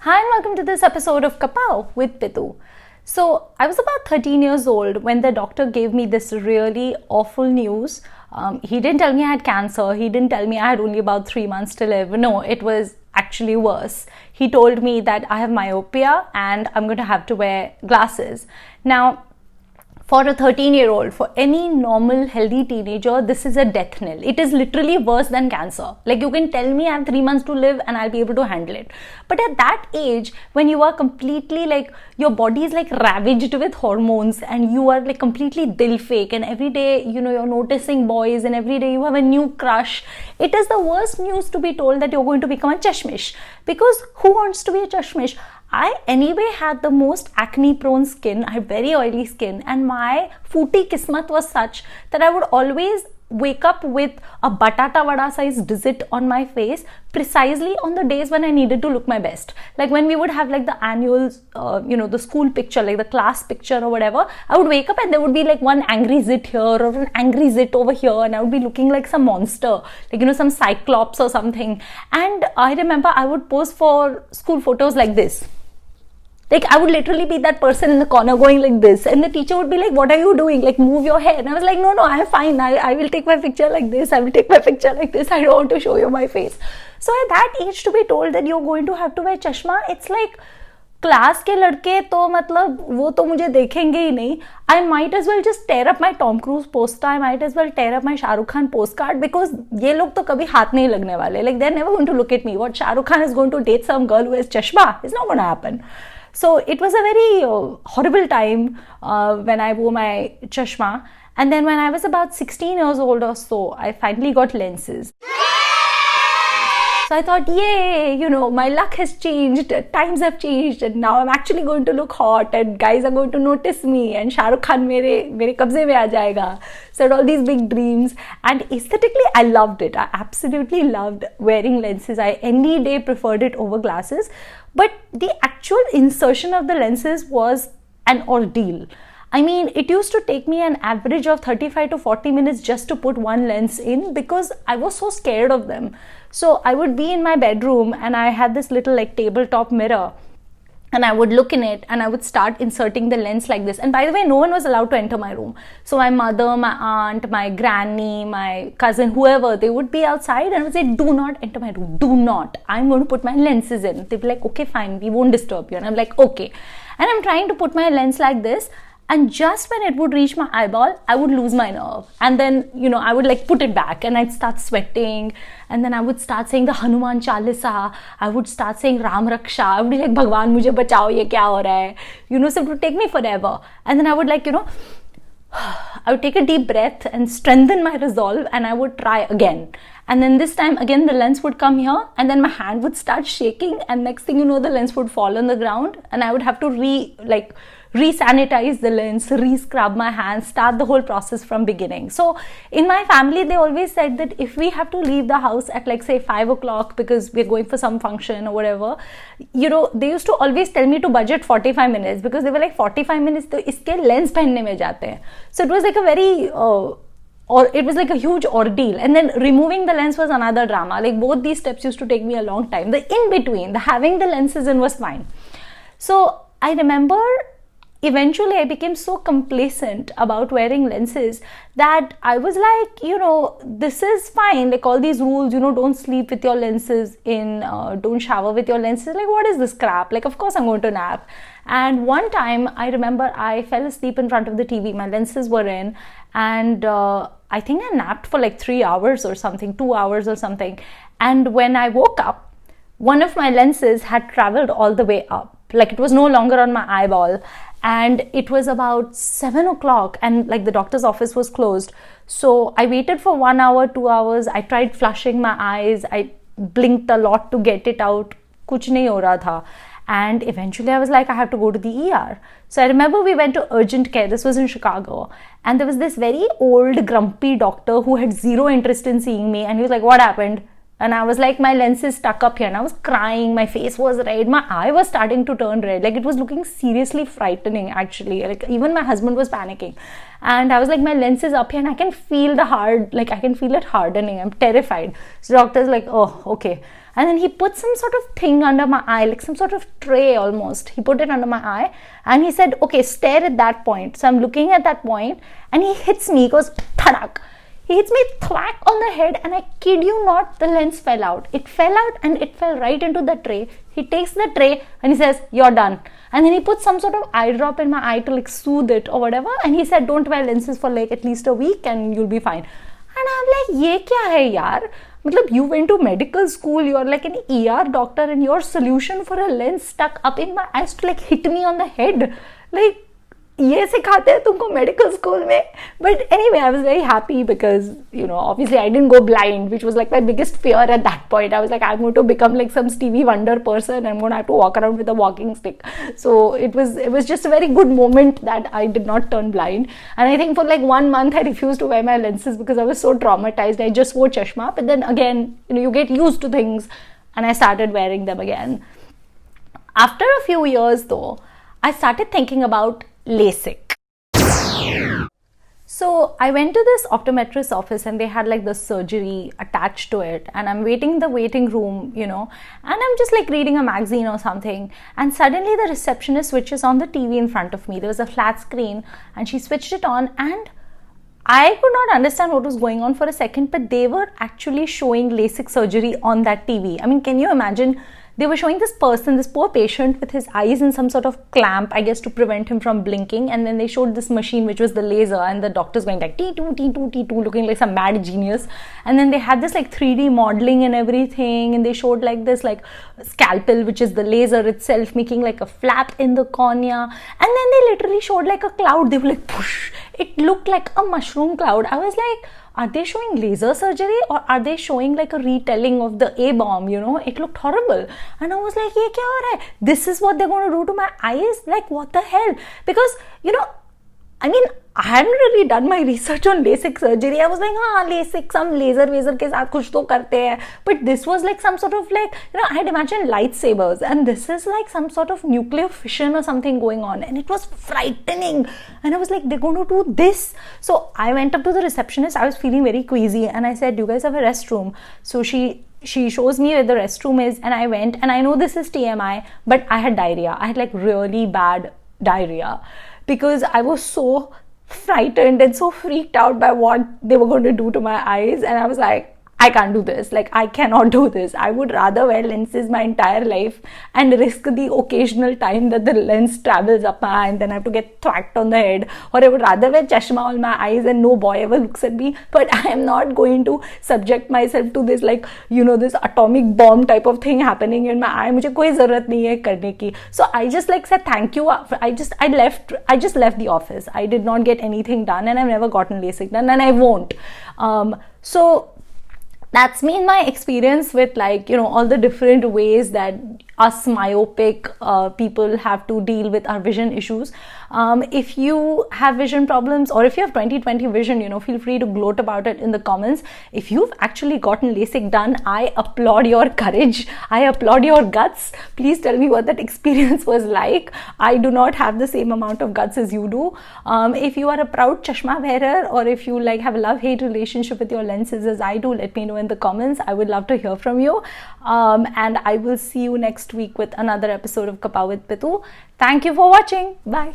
Hi and welcome to this episode of Kapow with Pitu. So I was about 13 years old when the doctor gave me this really awful news. He didn't tell me I had cancer. He didn't tell me I had only about 3 months to live. No, it was actually worse. He told me that I have myopia and I'm going to have to wear glasses. Now, for a 13-year-old, for any normal, healthy teenager, this is a death knell. It is literally worse than cancer. Like, you can tell me I have 3 months to live and I'll be able to handle it. But at that age, when you are completely like, your body is like ravaged with hormones and you are like completely dil fake, and every day, you're noticing boys and every day you have a new crush. It is the worst news to be told that you're going to become a Chashmish. Because who wants to be a Chashmish? I anyway had the most acne prone skin. I had very oily skin, and my footy kismat was such that I would always wake up with a batata vada sized digit on my face precisely on the days when I needed to look my best. Like when we would have like the annuals, the school picture, like the class picture or whatever, I would wake up and there would be like one angry zit here or an angry zit over here, and I would be looking like some monster, like some cyclops or something. And I remember I would pose for school photos like this. Like, I would literally be that person in the corner going like this, and the teacher would be like, what are you doing? Like, move your hair. And I was like, no, I'm fine. I will take my picture like this. I will take my picture like this. I don't want to show you my face. So at that age, to be told that you're going to have to wear chashma, it's like, class के लड़के तो मतलब वो तो मुझे देखेंगे ही नहीं. I might as well just tear up my Tom Cruise poster. I might as well tear up my Shahrukh Khan postcard, because ये लोग तो कभी हाथ नहीं लगने वाले. Like, they're never going to look at me. What, Shahrukh Khan is going to date some girl who has chashma? It's not going to happen. So it was a very horrible time when I wore my chashma. And then when I was about 16 years old or so, I finally got lenses. So I thought, yay, my luck has changed, times have changed, and now I'm actually going to look hot, and guys are going to notice me, and Shah Rukh Khan mere kabze mein aa jayega. So I had all these big dreams, and aesthetically I loved it. I absolutely loved wearing lenses. I any day preferred it over glasses. But the actual insertion of the lenses was an ordeal. I mean, it used to take me an average of 35 to 40 minutes just to put one lens in, because I was so scared of them. So I would be in my bedroom and I had this little like tabletop mirror, and I would look in it and I would start inserting the lens like this. And by the way, no one was allowed to enter my room. So my mother, my aunt, my granny, my cousin, whoever, they would be outside and I would say, do not enter my room. Do not. I'm going to put my lenses in. They'd be like, okay, fine. We won't disturb you. And I'm like, okay. And I'm trying to put my lens like this. And just when it would reach my eyeball, I would lose my nerve. And then, I would like put it back and I'd start sweating. And then I would start saying the Hanuman Chalisa. I would start saying Ram Raksha. I would be like, Bhagwan, mujhe bachao, ye kya ho raha hai? So it would take me forever. And then I would like, I would take a deep breath and strengthen my resolve, and I would try again. And then this time again, the lens would come here, and then my hand would start shaking, and next thing you know, the lens would fall on the ground, and I would have to re-sanitize the lens, re-scrub my hands, start the whole process from beginning. So in my family, they always said that if we have to leave the house at like say 5 o'clock because we're going for some function or whatever, they used to always tell me to budget 45 minutes, because they were like 45 minutes to iske lens pehnne mein jate hain. So it was like a very it was like a huge ordeal. And then removing the lens was another drama. Like, both these steps used to take me a long time. The in-between, the having the lenses in, was fine. So I remember eventually I became so complacent about wearing lenses that I was like, this is fine. Like, all these rules, don't sleep with your lenses in, don't shower with your lenses. Like, what is this crap? Like, of course I'm going to nap. And one time I remember I fell asleep in front of the TV. My lenses were in, and I think I napped for like 3 hours or something, 2 hours or something. And when I woke up, one of my lenses had traveled all the way up. Like, it was no longer on my eyeball. And it was about 7 o'clock, and like the doctor's office was closed. So I waited for 1 hour, 2 hours. I tried flushing my eyes. I blinked a lot to get it out. Kuch nahi ho raha tha. And eventually I was like, I have to go to the ER. So I remember we went to urgent care. This was in Chicago. And there was this very old, grumpy doctor who had zero interest in seeing me. And he was like, what happened? And I was like, my lens is stuck up here, and I was crying, my face was red, my eye was starting to turn red, like it was looking seriously frightening actually, like even my husband was panicking. And I was like, my lens is up here and I can feel I can feel it hardening, I'm terrified. So doctor's like, oh, okay. And then he put some sort of thing under my eye, like some sort of tray almost. He put it under my eye and he said, okay, stare at that point. So I'm looking at that point and he hits me, he goes, thadak. He hits me thwack on the head, and I kid you not, the lens fell out. It fell out and it fell right into the tray. He takes the tray and he says, you're done. And then he puts some sort of eye drop in my eye to like soothe it or whatever. And he said, don't wear lenses for like at least a week and you'll be fine. And I'm like, ye kya hai yaar? Matlab, you went to medical school, you're like an ER doctor, and your solution for a lens stuck up in my eyes to like hit me on the head. Like, ये सिखाते हैं तुमको medical school में. But anyway, I was very happy because, you know, obviously I didn't go blind, which was like my biggest fear at that point. I was like, I'm going to become like some Stevie Wonder person. I'm going to have to walk around with a walking stick. So it was just a very good moment that I did not turn blind. And I think for like 1 month I refused to wear my lenses because I was so traumatized. I just wore chashma, but then again, you know, you get used to things, and I started wearing them again. After a few years though, I started thinking about LASIK. So I went to this optometrist office and they had like the surgery attached to it, and I'm waiting in the waiting room, you know, and I'm just like reading a magazine or something, and suddenly the receptionist switches on the TV in front of me. There was a flat screen and she switched it on, and I could not understand what was going on for a second, but they were actually showing LASIK surgery on that TV. I mean, can you imagine? They were showing this person, this poor patient, with his eyes in some sort of clamp, I guess, to prevent him from blinking. And then they showed this machine, which was the laser, and the doctor's going like T2, T2, T2, looking like some mad genius. And then they had this like 3D modeling and everything, and they showed like this like scalpel, which is the laser itself, making like a flap in the cornea. And then they literally showed like a cloud. They were like, push. It looked like a mushroom cloud. I was like, are they showing laser surgery or are they showing like a retelling of the A-bomb, you know? It looked horrible. And I was like, ye kya ho raha hai? This is what they're going to do to my eyes? Like, what the hell? Because, you know, I mean, I hadn't really done my research on LASIK surgery. I was like, LASIK, some laser ke saath kuch to karte hai. But this was like some sort of like, you know, I had imagined lightsabers, and this is like some sort of nuclear fission or something going on, and it was frightening. And I was like, they're going to do this. So I went up to the receptionist. I was feeling very queasy, and I said, do you guys have a restroom? So she shows me where the restroom is, and I went, and I know this is TMI, but I had diarrhea. I had like really bad diarrhea because I was so frightened and so freaked out by what they were going to do to my eyes. And I was like, I can't do this. Like, I cannot do this. I would rather wear lenses my entire life and risk the occasional time that the lens travels up my eye and then I have to get thwacked on the head. Or I would rather wear chashma on my eyes and no boy ever looks at me. But I am not going to subject myself to this, like, you know, this atomic bomb type of thing happening in my eye. मुझे कोई ज़रूरत नहीं है करने की. So I just like said thank you. I just left the office. I did not get anything done, and I've never gotten LASIK done, and I won't. So that's been my experience with, like, you know, all the different ways that us myopic people have to deal with our vision issues. If you have vision problems, or if you have 20/20 vision, you know, feel free to gloat about it in the comments. If you've actually gotten LASIK done, I applaud your courage. I applaud your guts. Please tell me what that experience was like. I do not have the same amount of guts as you do. If you are a proud chashma wearer, or if you like have a love-hate relationship with your lenses as I do, let me know in the comments. I would love to hear from you. And I will see you next week with another episode of Kappa with Pitu. Thank you for watching. Bye.